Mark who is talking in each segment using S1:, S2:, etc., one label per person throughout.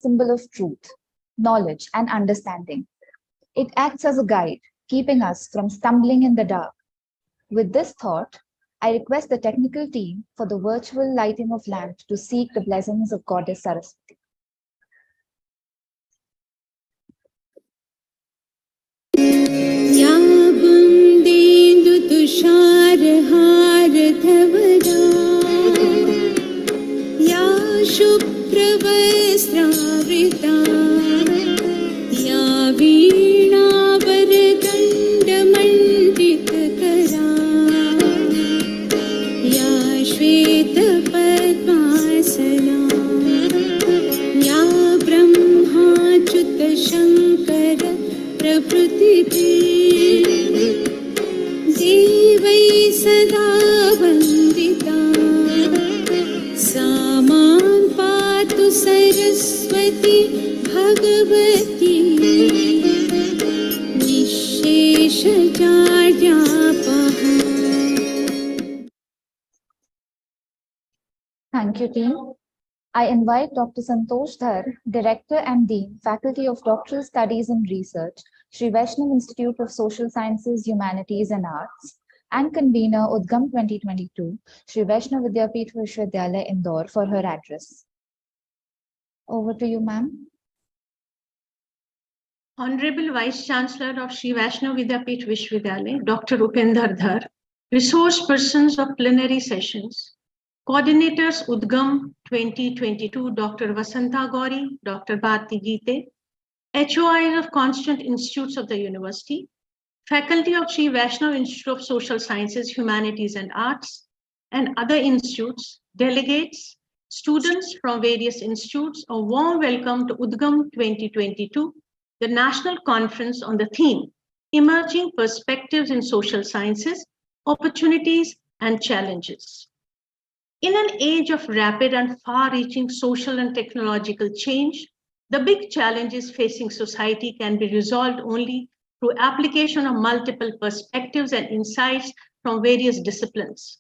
S1: symbol of truth, knowledge, and understanding. It acts as a guide, keeping us from stumbling in the dark. With this thought, I request the technical team for the virtual lighting of lamp to seek the blessings of Goddess Saraswati.
S2: शुभ्रवस्त्रावृता या वीणावरदण्डमण्डितकरा या श्वेतपद्मासना या ब्रह्माच्युतशङ्कर प्रभृतिभिः देवै सदा वन्दिता सा मां पातु Saraswati Bhagwati निःशेषजाड्यापहा.
S1: Thank you, team. I invite Dr. Santosh Dhar, Director and Dean, Faculty of Doctoral Studies and Research, Sri Vaishnav Institute of Social Sciences, Humanities and Arts, and convener Udgam 2022, Sri Vaishnav Vidyapeeth Vishwavidyalaya, Indore, for her address. Over to you, ma'am.
S3: Honorable Vice Chancellor of Sri Vaishnav Vidyapeeth Vishwavidyalaya, Dr. Upendra Dhar, resource persons of plenary sessions, coordinators Udgam 2022, Dr. Vasanta Gauri, Dr. Bharti Geete, HOIs of constant institutes of the university, faculty of Sri Vaishnav Institute of Social Sciences, Humanities and Arts, and other institutes, delegates, students from various institutes, a warm welcome to Udgam 2022, the National Conference on the theme, Emerging Perspectives in Social Sciences, Opportunities and Challenges. In an age of rapid and far-reaching social and technological change, the big challenges facing society can be resolved only through application of multiple perspectives and insights from various disciplines.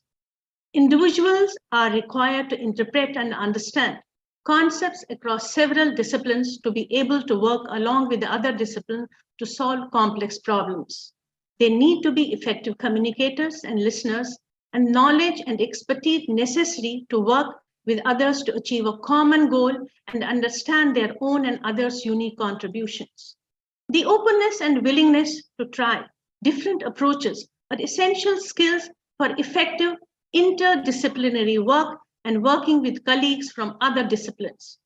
S3: Individuals are required to interpret and understand concepts across several disciplines to be able to work along with the other disciplines to solve complex problems. They need to be effective communicators and listeners, and knowledge and expertise necessary to work with others to achieve a common goal and understand their own and others' unique contributions. The openness and willingness to try different approaches are essential skills for effective interdisciplinary work and working with colleagues from other disciplines.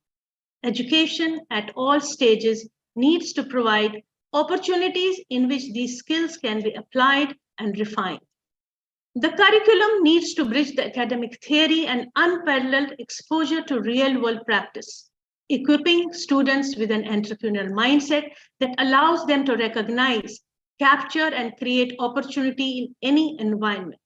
S3: Education at all stages needs to provide opportunities in which these skills can be applied and refined. The curriculum needs to bridge the academic theory and unparalleled exposure to real-world practice, equipping students with an entrepreneurial mindset that allows them to recognize, capture, and create opportunity in any environment.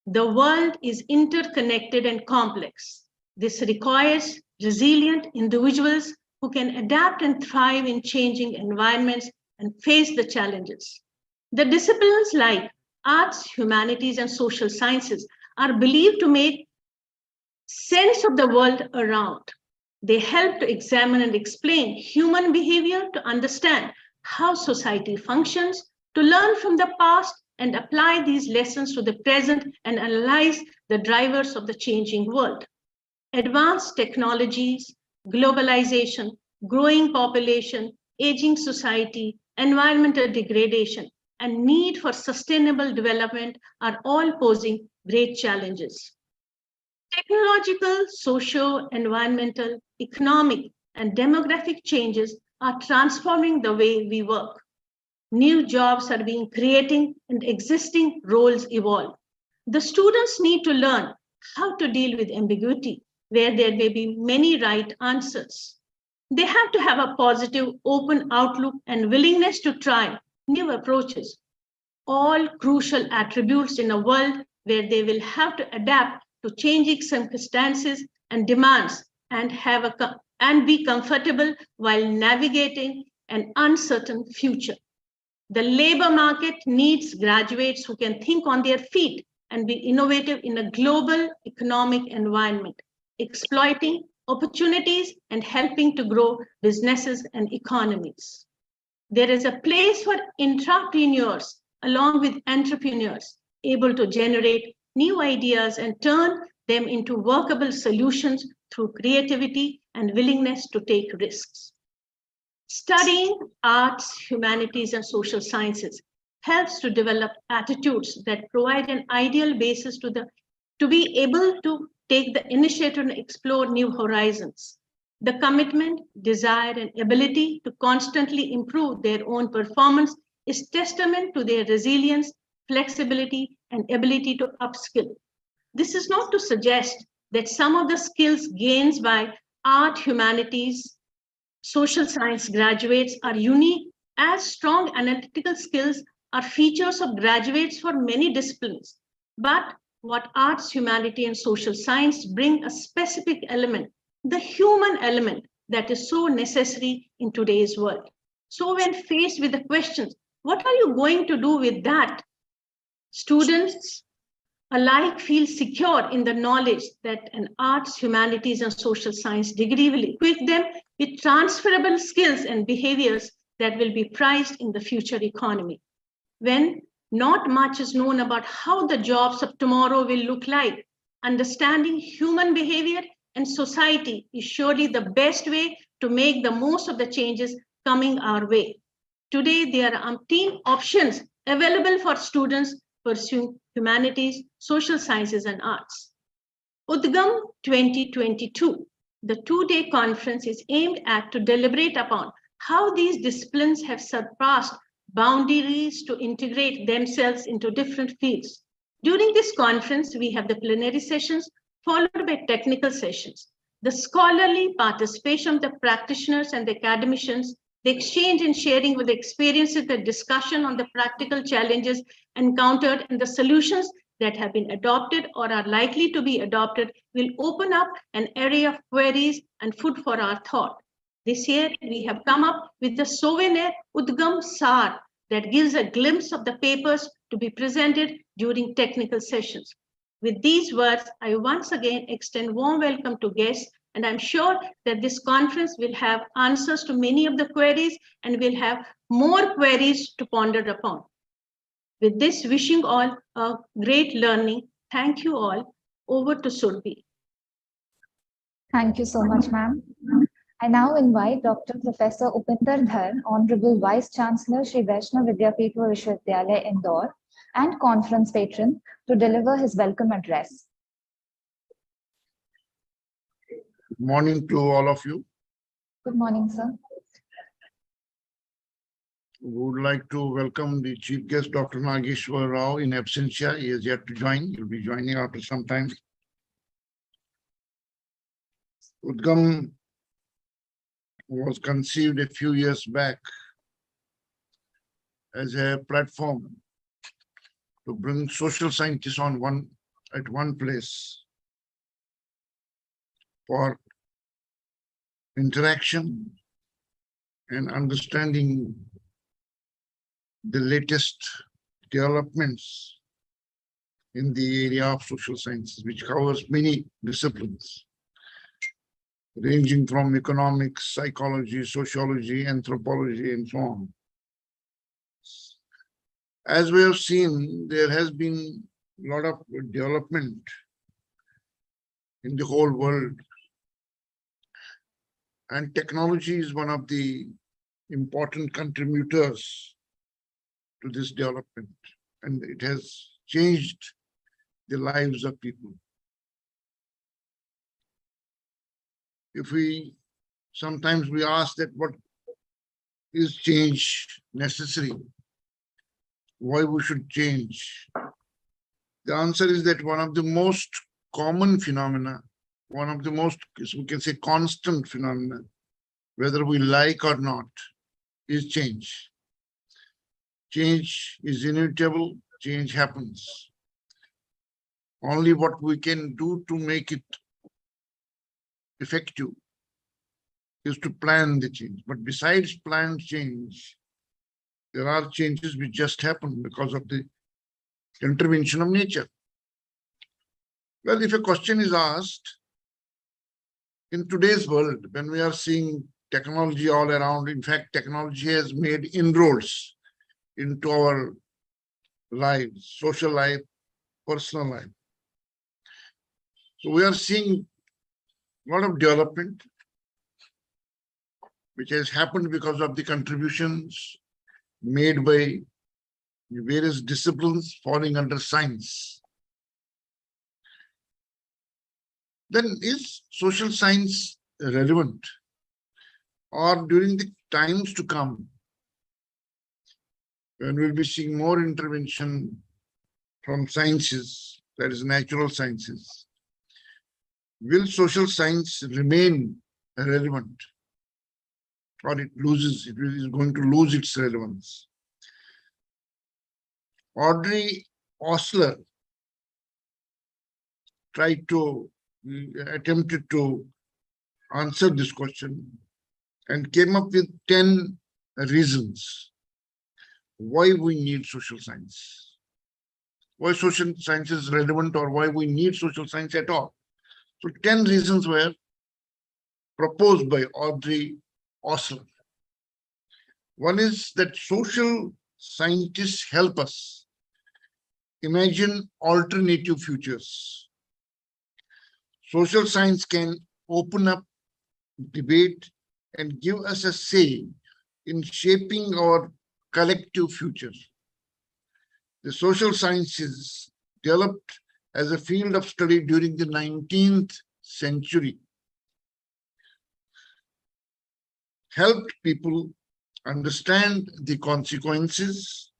S3: The world is interconnected and complex. This requires resilient individuals who can adapt and thrive in changing environments and face the challenges. The disciplines like arts, humanities, and social sciences are believed to make sense of the world around. They help to examine and explain human behavior, to understand how society functions, to learn from the past and apply these lessons to the present and analyze the drivers of the changing world. Advanced technologies, globalization, growing population, aging society, environmental degradation, and need for sustainable development are all posing great challenges. Technological, socio-environmental, economic, and demographic changes are transforming the way we work. New jobs are being created and existing roles evolve. The students need to learn how to deal with ambiguity, where there may be many right answers. They have to have a positive, open outlook and willingness to try new approaches, all crucial attributes in a world where they will have to adapt to changing circumstances and demands and be comfortable while navigating an uncertain future. The labor market needs graduates who can think on their feet and be innovative in a global economic environment, exploiting opportunities, and helping to grow businesses and economies. There is a place for intrapreneurs along with entrepreneurs able to generate new ideas and turn them into workable solutions through creativity and willingness to take risks. Studying arts, humanities, and social sciences helps to develop attitudes that provide an ideal basis to be able to take the initiative and explore new horizons. The commitment, desire, and ability to constantly improve their own performance is testament to their resilience, flexibility, and ability to upskill. This is not to suggest that some of the skills gained by art, humanities, social science graduates are unique, as strong analytical skills are features of graduates for many disciplines. But what arts, humanity, and social science bring a specific element, the human element that is so necessary in today's world. So when faced with the questions, what are you going to do with that? Students alike feel secure in the knowledge that an arts, humanities, and social science degree will equip them with transferable skills and behaviors that will be prized in the future economy. When not much is known about how the jobs of tomorrow will look like, understanding human behavior and society is surely the best way to make the most of the changes coming our way. Today, there are umpteen options available for students pursuing humanities, social sciences, and arts. Udgam 2022, the two-day conference is aimed at to deliberate upon how these disciplines have surpassed boundaries to integrate themselves into different fields. During this conference, we have the plenary sessions followed by technical sessions. The scholarly participation of the practitioners and the academicians, the exchange and sharing with experiences, the discussion on the practical challenges encountered and the solutions that have been adopted or are likely to be adopted will open up an array of queries and food for our thought. This year, we have come up with the souvenir Udgam Sar that gives a glimpse of the papers to be presented during technical sessions. With these words, I once again extend warm welcome to guests, and I'm sure that this conference will have answers to many of the queries and will have more queries to ponder upon. With this, wishing all a great learning. Thank you all. Over to Surbhi.
S1: Thank you so much, ma'am. I now invite Dr. Professor Upinder Dhar, Honorable Vice Chancellor, Shri Vaishnav Vidyapith Vishwavidyalaya, Indore, and conference patron, to deliver his welcome address.
S4: Good morning to all of you.
S1: Good morning, sir.
S4: We would like to welcome the chief guest, Dr. Nageshwar Rao, in absentia. He is yet to join. He'll be joining after some time. Udgam was conceived a few years back as a platform to bring social scientists at one place for interaction and understanding the latest developments in the area of social sciences, which covers many disciplines, ranging from economics, psychology, sociology, anthropology, and so on. As we have seen, there has been a lot of development in the whole world, and technology is one of the important contributors to this development, and it has changed the lives of people. Sometimes we ask that what is change necessary? Why we should change? The answer is that one of the most common phenomena, one of the most, we can say, constant phenomena, whether we like or not, is change. Change is inevitable, change happens. Only what we can do to make it effective is to plan the change. But besides planned change, there are changes which just happen because of the intervention of nature. Well, if a question is asked in today's world, when we are seeing technology all around, in fact, technology has made inroads into our lives, social life, personal life. So we are seeing a lot of development, which has happened because of the contributions made by various disciplines falling under science. Then is social science relevant? Or during the times to come, when we'll be seeing more intervention from sciences, that is natural sciences, will social science remain relevant? Or it is going to lose its relevance? Audrey Osler attempted to answer this question and came up with 10 reasons why we need social science, why social science is relevant, or why we need social science at all. So 10 reasons were proposed by Audrey Osler. One is that social scientists help us imagine alternative futures. Social science can open up debate and give us a say in shaping our collective future. The social sciences developed as a field of study during the 19th century helped people understand the consequences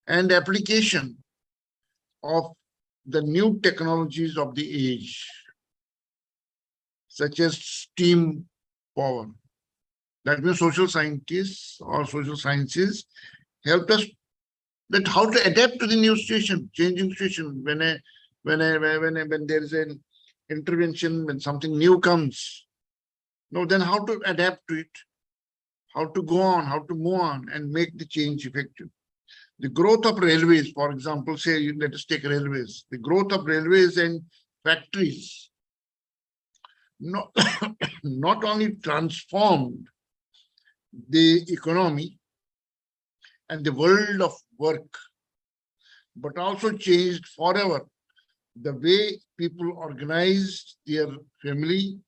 S4: and application of the new technologies of the age, such as steam power. That means social scientists or social sciences helped us that how to adapt to the new situation, changing situation. When there is an intervention, when something new comes, then how to adapt to it, how to go on, how to move on and make the change effective. The growth of railways, for example, say, let us take railways. The growth of railways and factories not only transformed the economy and the world of work, but also changed forever the way people organized their family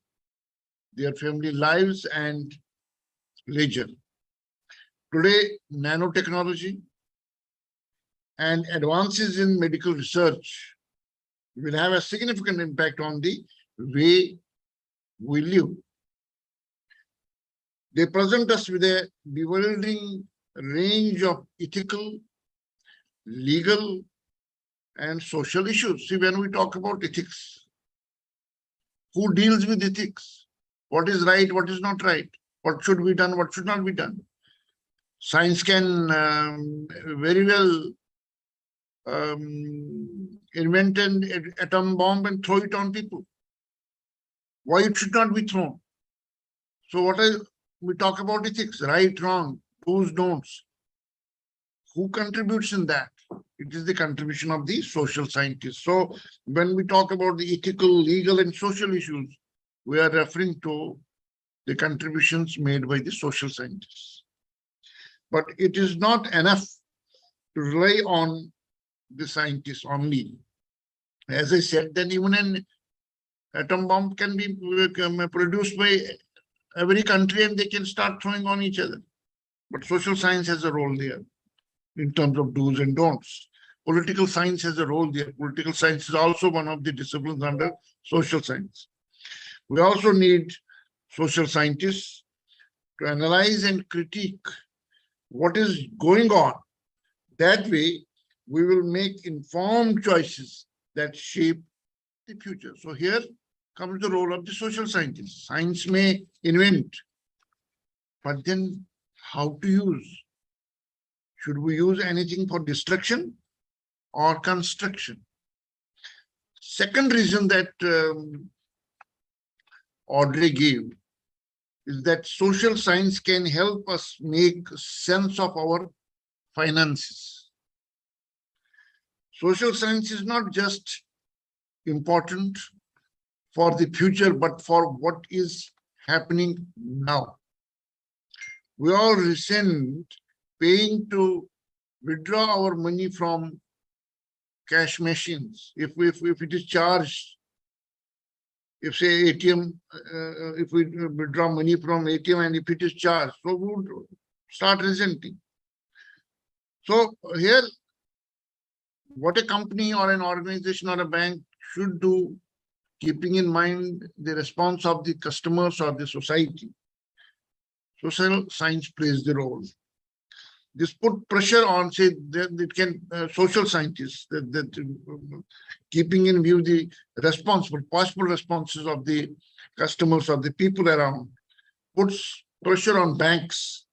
S4: lives and leisure. Today, nanotechnology and advances in medical research will have a significant impact on the way we live. They present us with a bewildering range of ethical, legal, and social issues. See, when we talk about ethics, who deals with ethics? What is right, what is not right? What should be done, what should not be done? Science can very well invent an atom bomb and throw it on people. Why it should not be thrown? So we talk about ethics, right, wrong, do's, don'ts. Who contributes in that? It is the contribution of the social scientists. So when we talk about the ethical, legal, and social issues, we are referring to the contributions made by the social scientists. But it is not enough to rely on the scientists only. As I said, then even an atom bomb can be produced by every country and they can start throwing on each other. But social science has a role there in terms of do's and don'ts. Political science has a role there. Political science is also one of the disciplines under social science. We also need social scientists to analyze and critique what is going on. That way, we will make informed choices that shape the future. So here comes the role of the social scientists. Science may invent, but then how to use? Should we use anything for destruction or construction? Second reason that Audrey gave is that social science can help us make sense of our finances. Social science is not just important for the future, but for what is happening now. We all resent paying to withdraw our money from cash machines. If it is charged, if say ATM, if we withdraw money from ATM and if it is charged, so we would start resenting. So here, what a company or an organization or a bank should do, keeping in mind the response of the customers or the society. Social science plays the role. This put pressure on, say, that it can social scientists that keeping in view the possible responses of the customers or the people around, puts pressure on banks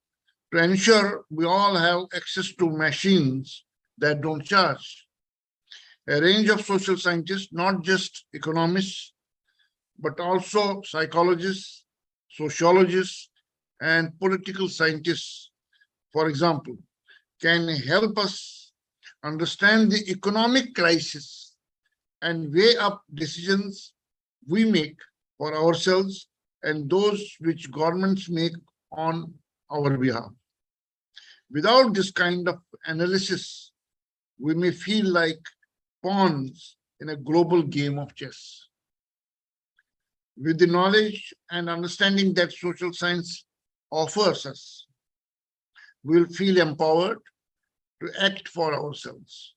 S4: to ensure we all have access to machines that don't charge. A range of social scientists, not just economists, but also psychologists, sociologists, and political scientists, for example, can help us understand the economic crisis and weigh up decisions we make for ourselves and those which governments make on our behalf. Without this kind of analysis, we may feel like pawns in a global game of chess. With the knowledge and understanding that social science offers us, we'll feel empowered to act for ourselves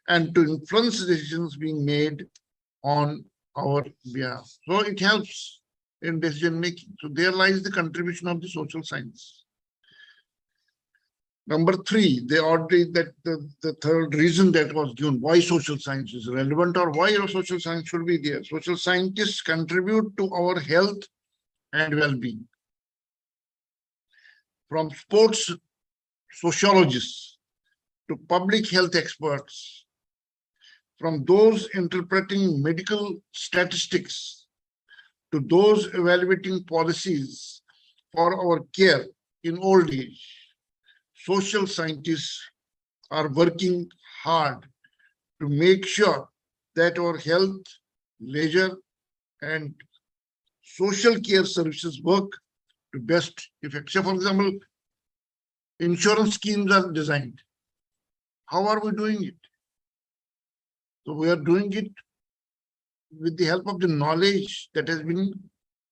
S4: and to influence decisions being made on our behalf. So it helps in decision making. So there lies the contribution of the social science. Number three, they already that the third reason that was given why social science is relevant or why social science should be there. Social scientists contribute to our health and well-being. From sports sociologists to public health experts, from those interpreting medical statistics to those evaluating policies for our care in old age, social scientists are working hard to make sure that our health, leisure, and social care services work to best effect. So, for example, insurance schemes are designed. How are we doing it? So we are doing it with the help of the knowledge that has been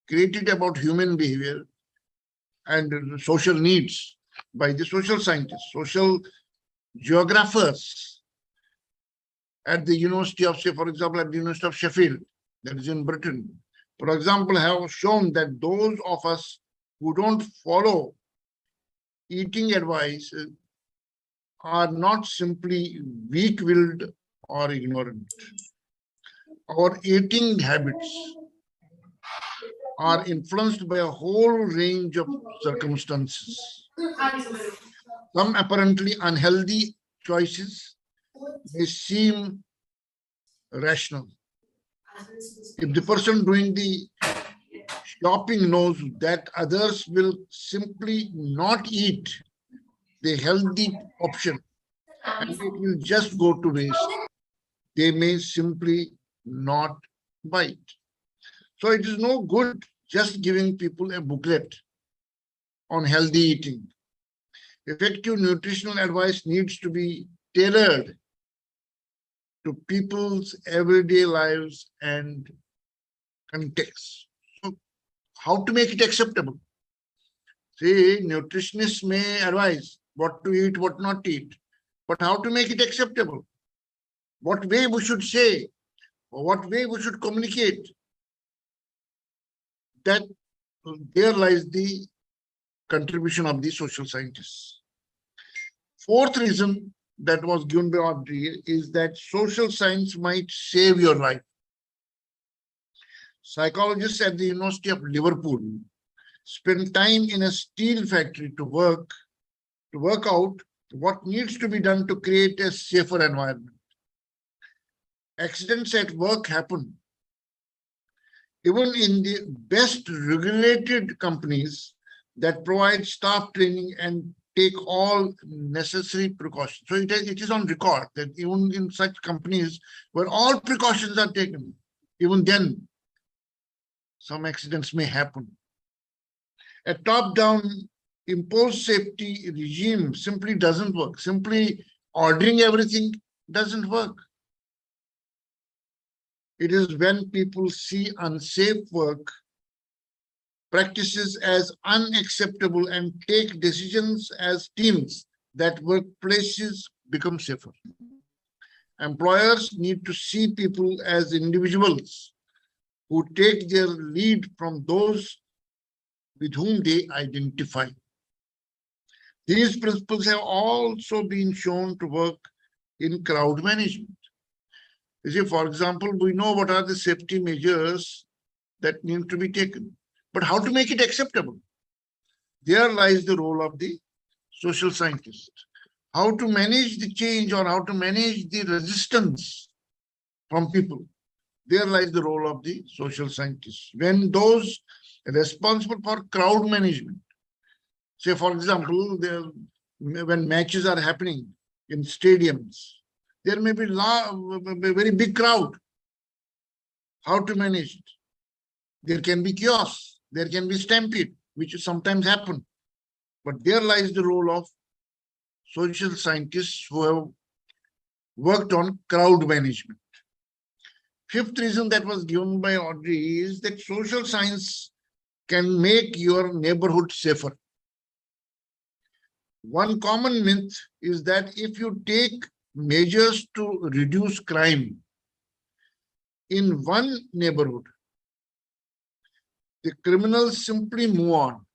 S4: created about human behavior and social needs by the social scientists, social geographers at the University of, say, for example, at the University of Sheffield, that is in Britain, for example, have shown that those of us who don't follow eating advice are not simply weak-willed or ignorant. Our eating habits are influenced by a whole range of circumstances. Some apparently unhealthy choices may seem rational. If the person doing the shopping knows that others will simply not eat the healthy option and it will just go to waste, they may simply not buy it. So it is no good just giving people a booklet on healthy eating. Effective nutritional advice needs to be tailored to people's everyday lives and context. So how to make it acceptable? See, nutritionists may advise what to eat, what not to eat, but how to make it acceptable? What way we should say, or what way we should communicate? That there lies the contribution of the social scientists. Fourth reason that was given by Audrey is that social science might save your life. Psychologists at the University of Liverpool spend time in a steel factory to work out what needs to be done to create a safer environment. Accidents at work happen. Even in the best regulated companies that provide staff training and take all necessary precautions. So it is on record that even in such companies where all precautions are taken, even then some accidents may happen. A top-down imposed safety regime simply doesn't work. Simply ordering everything doesn't work. It is when people see unsafe work practices as unacceptable and take decisions as teams that workplaces become safer. Employers need to see people as individuals who take their lead from those with whom they identify. These principles have also been shown to work in crowd management. You see, for example, we know what are the safety measures that need to be taken, but how to make it acceptable? There lies the role of the social scientist. How to manage the change or how to manage the resistance from people. There lies the role of the social scientist. When those responsible for crowd management, say for example, when matches are happening in stadiums, there may be a very big crowd. How to manage it? There can be chaos, there can be stampede, which sometimes happen. But there lies the role of social scientists who have worked on crowd management. Fifth reason that was given by Audrey is that social science can make your neighborhood safer. One common myth is that if you take measures to reduce crime in one neighborhood, the criminals simply move on,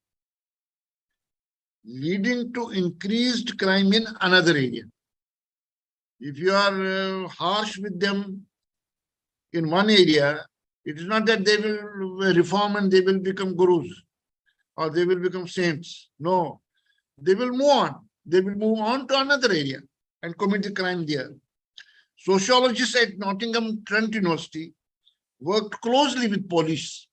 S4: leading to increased crime in another area. If you are harsh with them in one area, it is not that they will reform and they will become gurus or they will become saints. No, they will move on. They will move on to another area and commit the crime there. Sociologists at Nottingham Trent University worked closely with police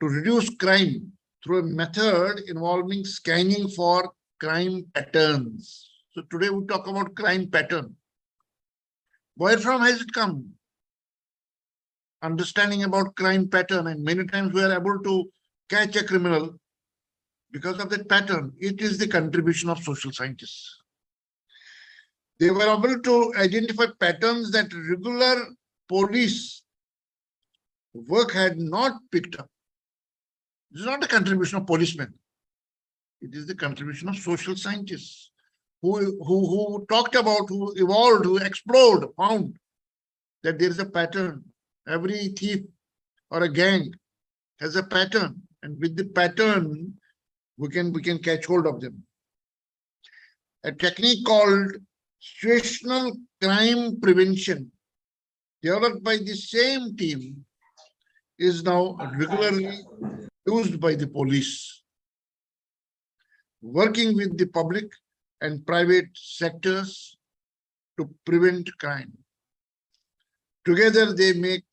S4: to reduce crime through a method involving scanning for crime patterns. So today we talk about crime pattern. Where from has it come? Understanding about crime pattern, and many times we are able to catch a criminal because of that pattern. It is the contribution of social scientists. They were able to identify patterns that regular police work had not picked up. This is not a contribution of policemen. It is the contribution of social scientists who talked about, who evolved, who explored, found that there is a pattern. Every thief or a gang has a pattern, and with the pattern, we can catch hold of them. A technique called situational crime prevention, developed by the same team, is now regularly used by the police, working with the public and private sectors to prevent crime. Together, they make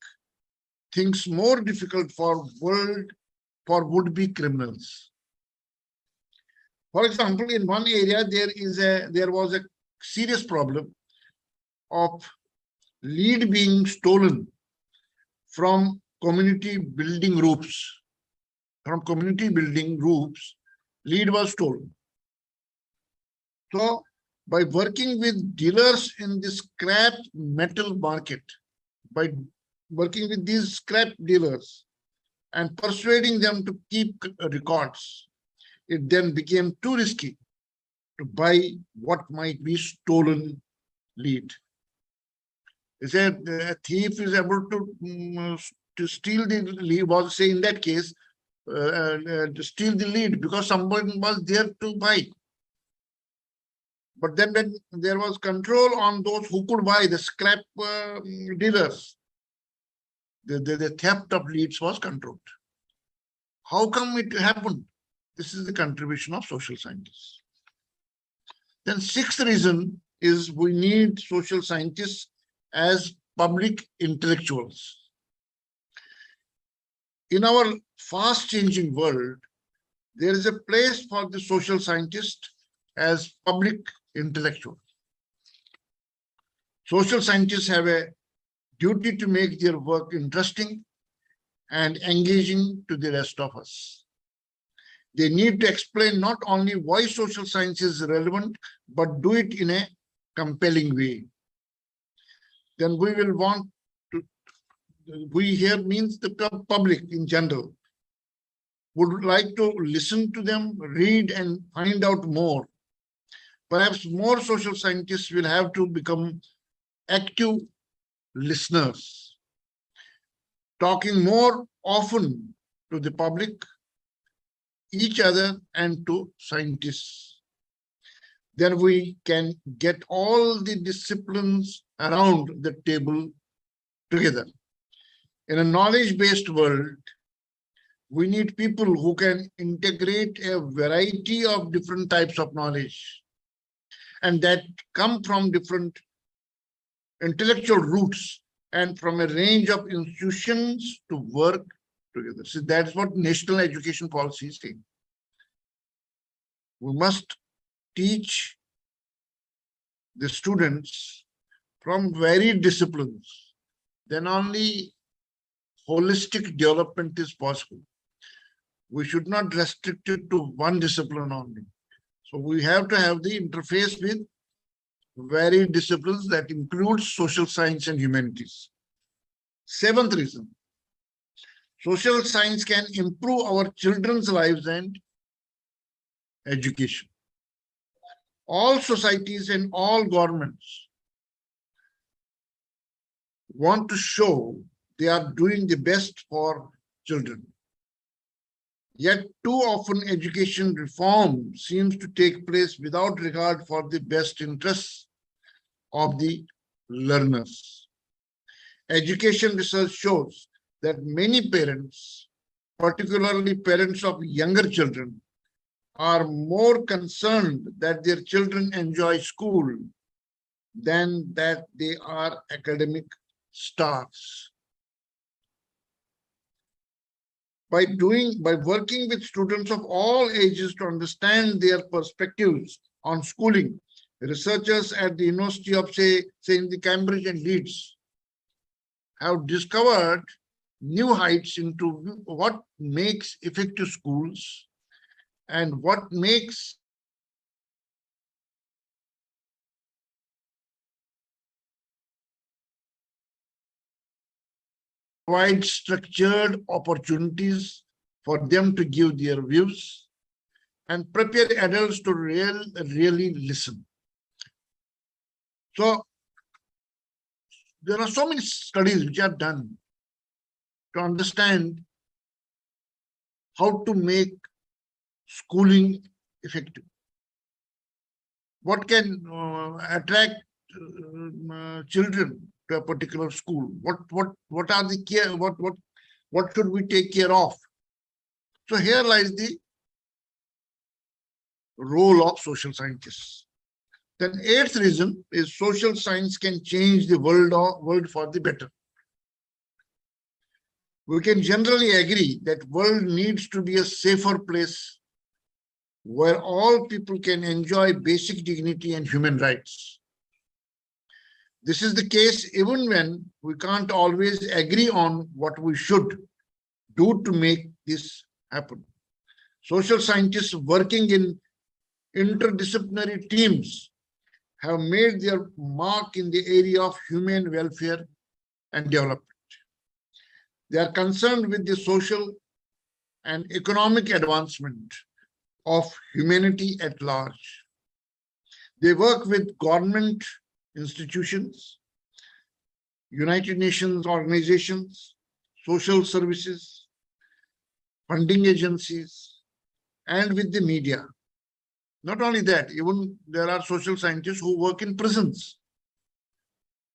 S4: things more difficult for would-be criminals. For example, in one area, there was a serious problem of lead being stolen from community building groups. From community building groups, lead was stolen. So, by working with dealers in the scrap metal market, by working with these scrap dealers and persuading them to keep records, it then became too risky to buy what might be stolen lead. They said a thief is able to steal the lead, was say in that case, to steal the lead because someone was there to buy. But then when there was control on those who could buy, the scrap dealers, the theft of leads was controlled. How come it happened? This is the contribution of social scientists. Then sixth reason is we need social scientists as public intellectuals. In our fast-changing world, there is a place for the social scientist as public intellectual. Social scientists have a duty to make their work interesting and engaging to the rest of us. They need to explain not only why social science is relevant, but do it in a compelling way. Then we will want to, we here means the public in general, would like to listen to them, read and find out more. Perhaps more social scientists will have to become active listeners, talking more often to the public, each other and to scientists. Then we can get all the disciplines around the table together. In a knowledge-based world, we need people who can integrate a variety of different types of knowledge and that come from different intellectual roots and from a range of institutions to work together. So that's what national education policy is saying. We must teach the students from varied disciplines. Then only holistic development is possible. We should not restrict it to one discipline only. So we have to have the interface with varied disciplines that includes social science and humanities. Seventh reason, social science can improve our children's lives and education. All societies and all governments want to show they are doing the best for children. Yet too often education reform seems to take place without regard for the best interests of the learners. Education research shows that many parents, particularly parents of younger children, are more concerned that their children enjoy school than that they are academic stars. By working with students of all ages to understand their perspectives on schooling, researchers at the University of, say in the Cambridge and Leeds, have discovered new heights into what makes effective schools and what makes provide structured opportunities for them to give their views and prepare adults to really listen. So there are so many studies which are done to understand how to make schooling effective. What can attract children to a particular school? What are the care? What should we take care of? So here lies the role of social scientists. Then eighth reason is social science can change the world for the better. We can generally agree that world needs to be a safer place where all people can enjoy basic dignity and human rights. This is the case even when we can't always agree on what we should do to make this happen. Social scientists working in interdisciplinary teams have made their mark in the area of human welfare and development. They are concerned with the social and economic advancement of humanity at large. They work with government institutions, United Nations organizations, social services, funding agencies, and with the media. Not only that, even there are social scientists who work in prisons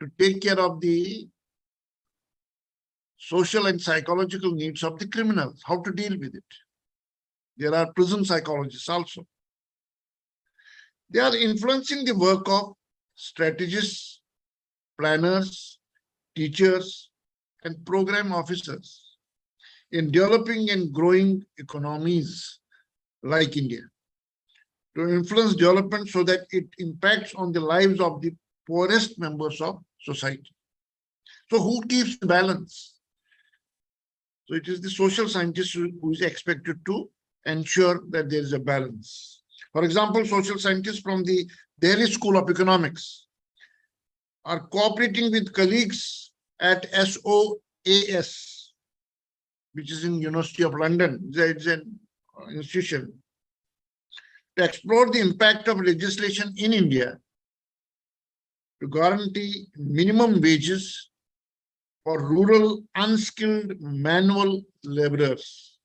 S4: to take care of the social and psychological needs of the criminals, how to deal with it. There are prison psychologists also. They are influencing the work of strategists, planners, teachers, and program officers in developing and growing economies like India, to influence development so that it impacts on the lives of the poorest members of society. So who keeps the balance? So it is the social scientist who is expected to ensure that there is a balance. For example, social scientists from the Delhi School of Economics are cooperating with colleagues at SOAS, which is in University of London. It's an institution to explore the impact of legislation in India to guarantee minimum wages for rural unskilled manual laborers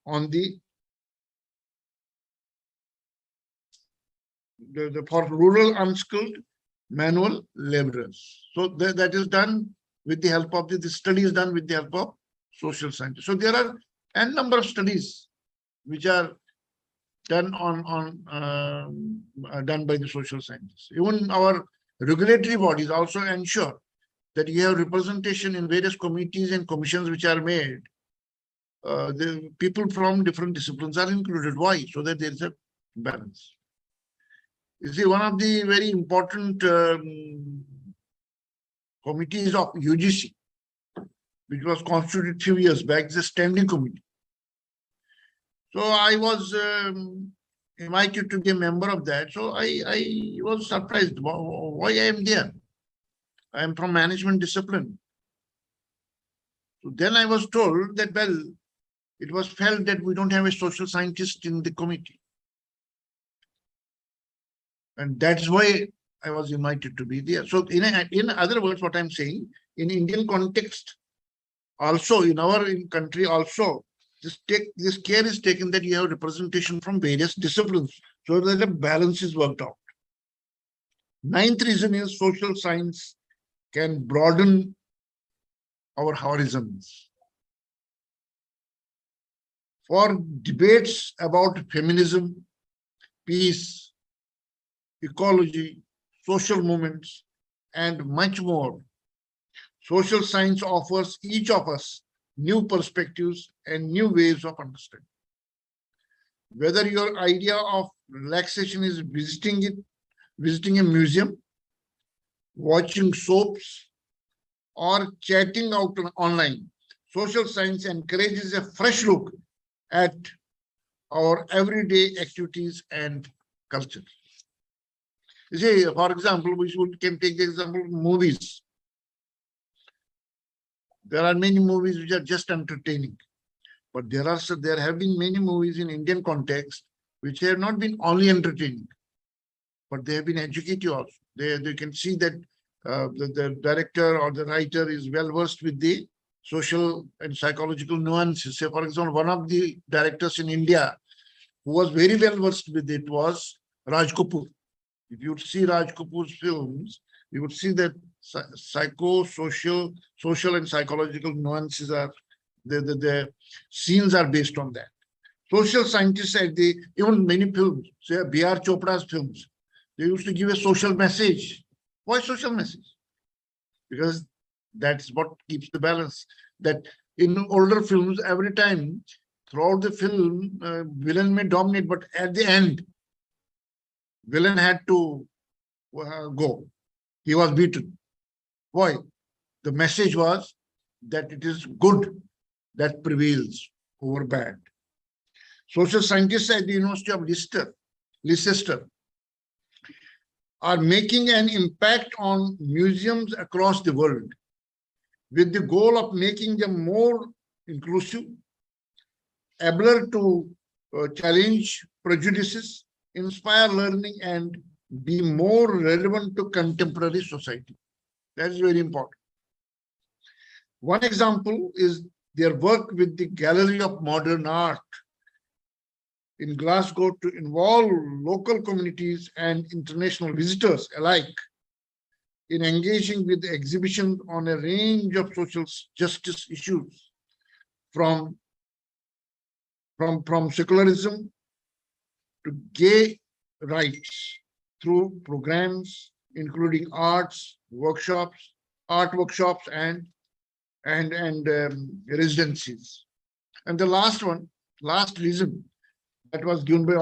S4: on for rural unskilled manual laborers. So that is done with the help of the study is done with the help of social scientists. So there are n number of studies which are done done by the social scientists. Even our regulatory bodies also ensure that you have representation in various committees and commissions which are made. The people from different disciplines are included. Why? So that there is a balance. You see, one of the very important committees of UGC, which was constituted 2 years back, is a standing committee. So I was invited to be a member of that. So I was surprised why I am there. I am from management discipline. So then I was told that, well, it was felt that we don't have a social scientist in the committee. And that's why I was invited to be there. So in other words, what I'm saying, in Indian context, also in our country also, this care is taken that you have representation from various disciplines so that the balance is worked out. Ninth reason is social science can broaden our horizons. For debates about feminism, peace, ecology, social movements, and much more, social science offers each of us new perspectives and new ways of understanding. Whether your idea of relaxation is visiting a museum, watching soaps, or chatting out online, social science encourages a fresh look at our everyday activities and culture. You see, for example, can take the example of movies. There are many movies which are just entertaining, but there have been many movies in Indian context which have not been only entertaining, but they have been educative also. They can see that the director or the writer is well versed with the social and psychological nuances. Say, for example, one of the directors in India who was very well versed with it was Raj Kapoor. If you see Raj Kapoor's films, you would see that social and psychological nuances are, the scenes are based on that. Social scientists at even many films, say B.R. Chopra's films, they used to give a social message. Why social message? Because that's what keeps the balance. That in older films, every time throughout the film, villain may dominate, but at the end, villain had to go. He was beaten. Why? The message was that it is good that prevails over bad. Social scientists at the University of Leicester are making an impact on museums across the world with the goal of making them more inclusive, able to challenge prejudices, inspire learning, and be more relevant to contemporary society. That is very important. One example is their work with the Gallery of Modern Art in Glasgow to involve local communities and international visitors alike in engaging with the exhibition on a range of social justice issues, from secularism to gay rights, through programs including art workshops and residencies. And the last reason that was given by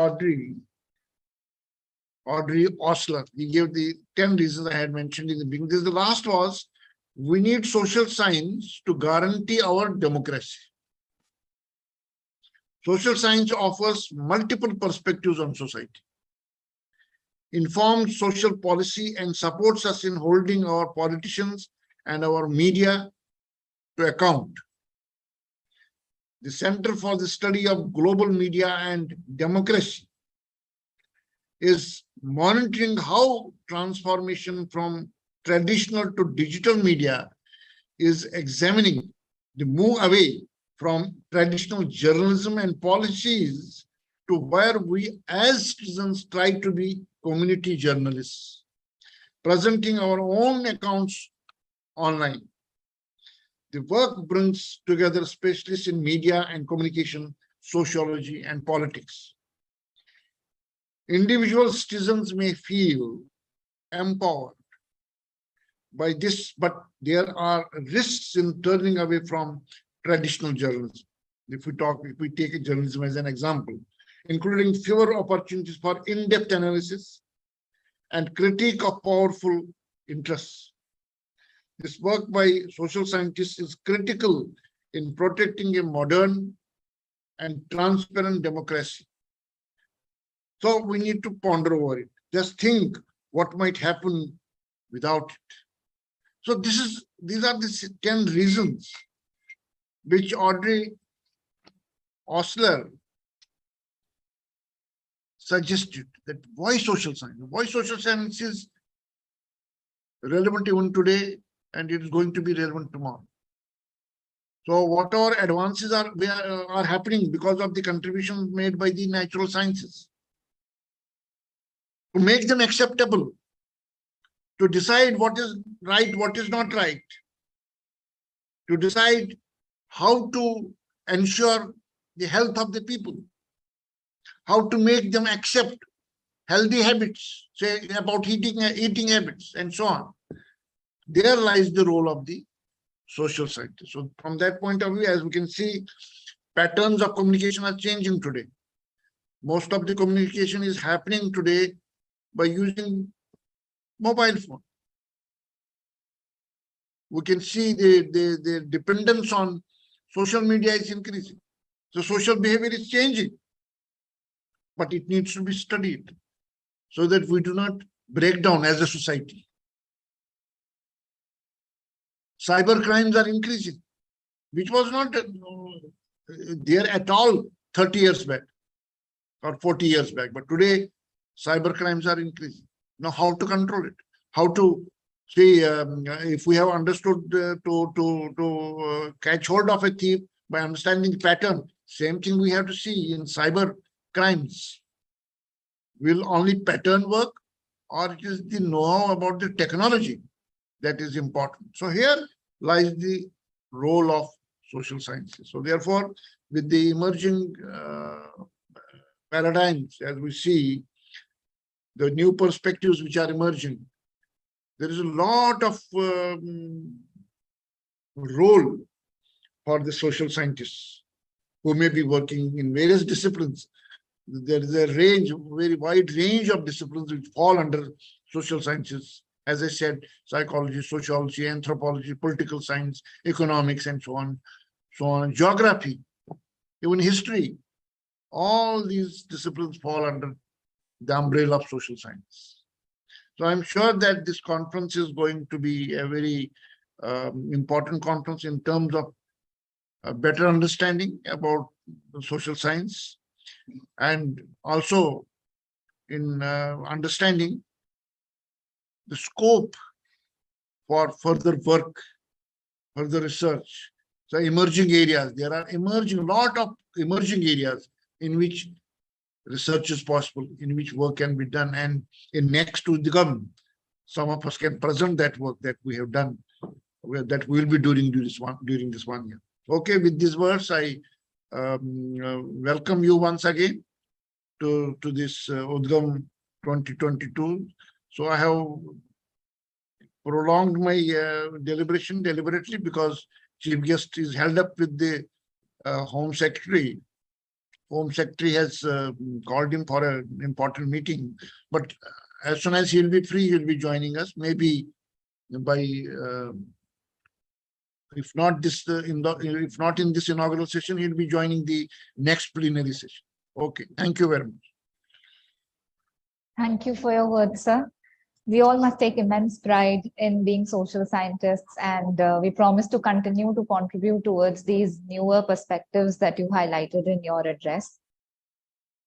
S4: Audrey Osler. He gave the 10 reasons I had mentioned in the beginning. The last was, we need social science to guarantee our democracy. Social science offers multiple perspectives on society, informs social policy, and supports us in holding our politicians and our media to account. The Center for the Study of Global Media and Democracy is monitoring how transformation from traditional to digital media is examining the move away from traditional journalism and policies to where we as citizens try to be community journalists, presenting our own accounts online. The work brings together specialists in media and communication, sociology, and politics. Individual citizens may feel empowered by this, but there are risks in turning away from traditional journalism. If we take journalism as an example, including fewer opportunities for in-depth analysis and critique of powerful interests. This work by social scientists is critical in protecting a modern and transparent democracy. So we need to ponder over it. Just think what might happen without it. So these are the 10 reasons which Audrey Osler suggested that why social science? Why social science is relevant even today and it is going to be relevant tomorrow. So whatever advances are happening because of the contributions made by the natural sciences. To make them acceptable, to decide what is right, what is not right, to decide how to ensure the health of the people, how to make them accept healthy habits, say about eating habits and so on. There lies the role of the social scientists. So from that point of view, as we can see, patterns of communication are changing today. Most of the communication is happening today by using mobile phone. We can see the dependence on social media is increasing. So social behavior is changing, but it needs to be studied so that we do not break down as a society. Cyber crimes are increasing, which was not there at all 30 years back or 40 years back. But today, cyber crimes are increasing. Now, how to control it? How to see if we have understood to catch hold of a thief by understanding the pattern, same thing we have to see in cyber crimes. Will only pattern work, or it is the know-how about the technology that is important? So here lies the role of social sciences. So therefore, with the emerging paradigms, as we see, the new perspectives which are emerging, there is a lot of role for the social scientists who may be working in various disciplines. There is a range, very wide range of disciplines which fall under social sciences. As I said, psychology, sociology, anthropology, political science, economics, and so on, geography, even history. All these disciplines fall under the umbrella of social science. So I'm sure that this conference is going to be a very important conference in terms of a better understanding about social science, and also in understanding the scope for further work, further research. So emerging areas, there are a lot of emerging areas in which research is possible, in which work can be done. And in next to Udgam, some of us can present that work that we have done, that we will be doing during this 1 year. Okay, with these words, I welcome you once again to this Udgam 2022. So I have prolonged my deliberation deliberately because chief guest is held up with the Home Secretary. Home Secretary has called him for an important meeting, but as soon as he'll be free, he'll be joining us. Maybe by If not if not in this inaugural session, he'll be joining the next plenary session. Okay, thank you very much.
S1: Thank you for your words, sir. We all must take immense pride in being social scientists, and we promise to continue to contribute towards these newer perspectives that you highlighted in your address.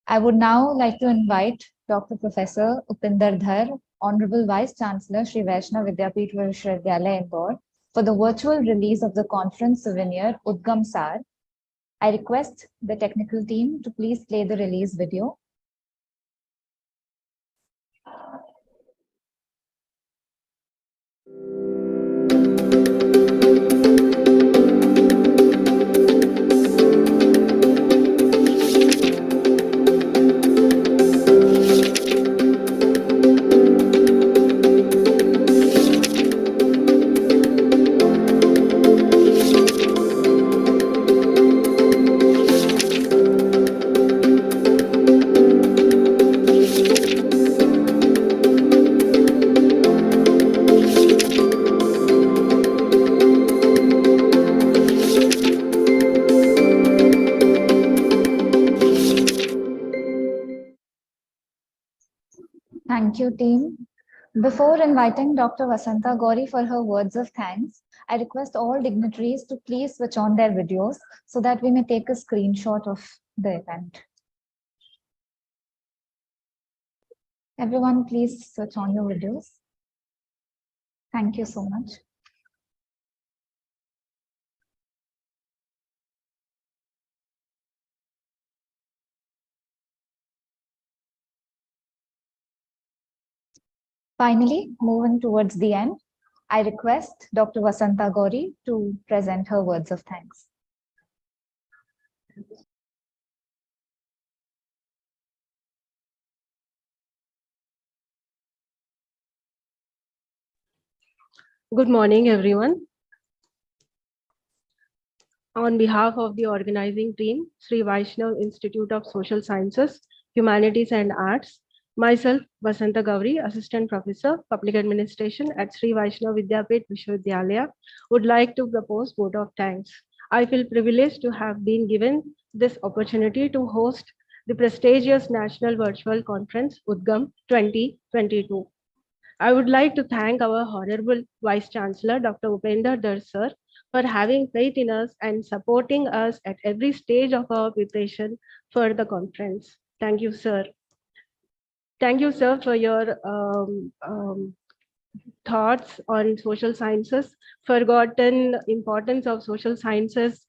S1: I would now like to invite Dr. Professor Upinder Dhar, Honorable Vice Chancellor, Shri Vaishnav Vidyapeeth Vishwavidyalaya, Indore, for the virtual release of the conference souvenir Udgam Sar. I request the technical team to please play the release video. Thank you, team. Before inviting Dr. Vasanta Gauri for her words of thanks, I request all dignitaries to please switch on their videos so that we may take a screenshot of the event. Everyone, please switch on your videos. Thank you so much. Finally, moving towards the end, I request Dr. Vasanta Gauri to present her words of thanks.
S5: Good morning, everyone. On behalf of the organizing team, Sri Vaishnav Institute of Social Sciences, Humanities and Arts, myself, Vasanta Gauri, Assistant Professor, Public Administration at Sri Vaishnav Vidyapeeth Vishwavidyalaya, would like to propose vote of thanks. I feel privileged to have been given this opportunity to host the prestigious National Virtual Conference, Udgam 2022. I would like to thank our Honorable Vice Chancellor, Dr. Upinder Dhar sir, for having faith in us and supporting us at every stage of our preparation for the conference. Thank you, sir. Thank you, sir, for your thoughts on social sciences. Forgotten importance of social sciences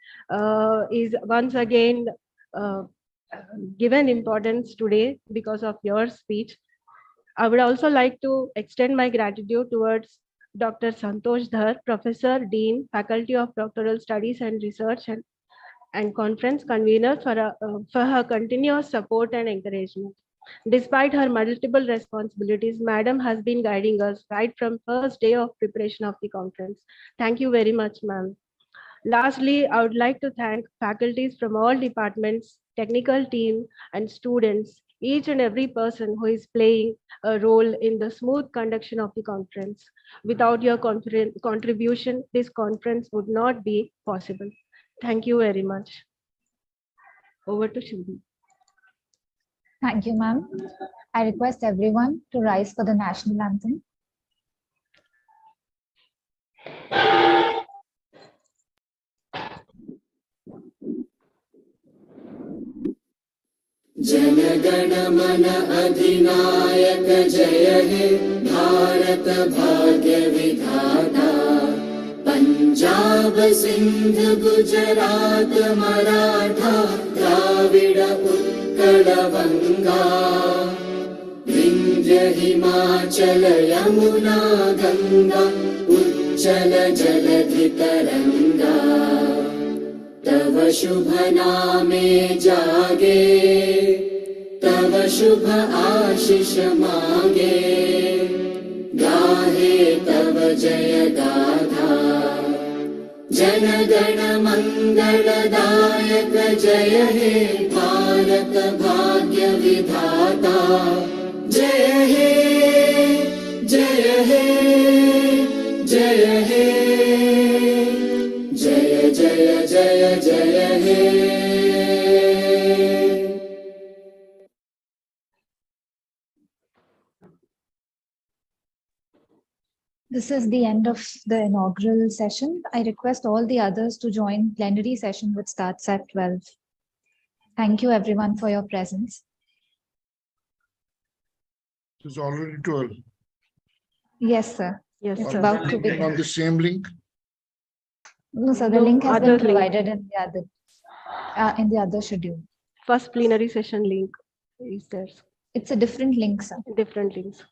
S5: is once again given importance today because of your speech. I would also like to extend my gratitude towards Dr. Santosh Dhar, Professor, Dean, Faculty of Doctoral Studies and Research, and Conference Convener for her continuous support and encouragement. Despite her multiple responsibilities, Madam has been guiding us right from first day of preparation of the conference. Thank you very much, ma'am. Lastly, I would like to thank faculties from all departments, technical team, and students, each and every person who is playing a role in the smooth conduction of the conference. Without your contribution, this conference would not be possible. Thank you very much. Over to Shubhi.
S1: Thank you, ma'am. I request everyone to rise for the national anthem.
S2: Jana Gana मन अधिनायक जय हे भारत भाग्य विधाता पंजाब सिंध गुजरात मराठा द्राविड उत्कल गंगा विंध्य हिमाचल यमुना गंगा उच्चल जलधि तरंगा तव शुभ नामे जागे तव शुभ आशीष मांगे गाहे तव जय गाथा जन गण मंगलदायक जय हे भारत भाग्य विधाता जय हे जय हे जय हे
S1: This is the end of the inaugural session. I request all the others to join plenary session which starts at 12. Thank you everyone for your presence.
S4: It's already 12.
S1: Yes, sir.
S5: Yes,
S1: It's
S5: sir.
S1: about to be.
S4: On the same link.
S1: No, sir, the
S5: No,
S1: link has been
S5: other link.
S1: provided in the other schedule.
S5: First plenary session link is there.
S1: It's a different link, sir.
S5: Different links.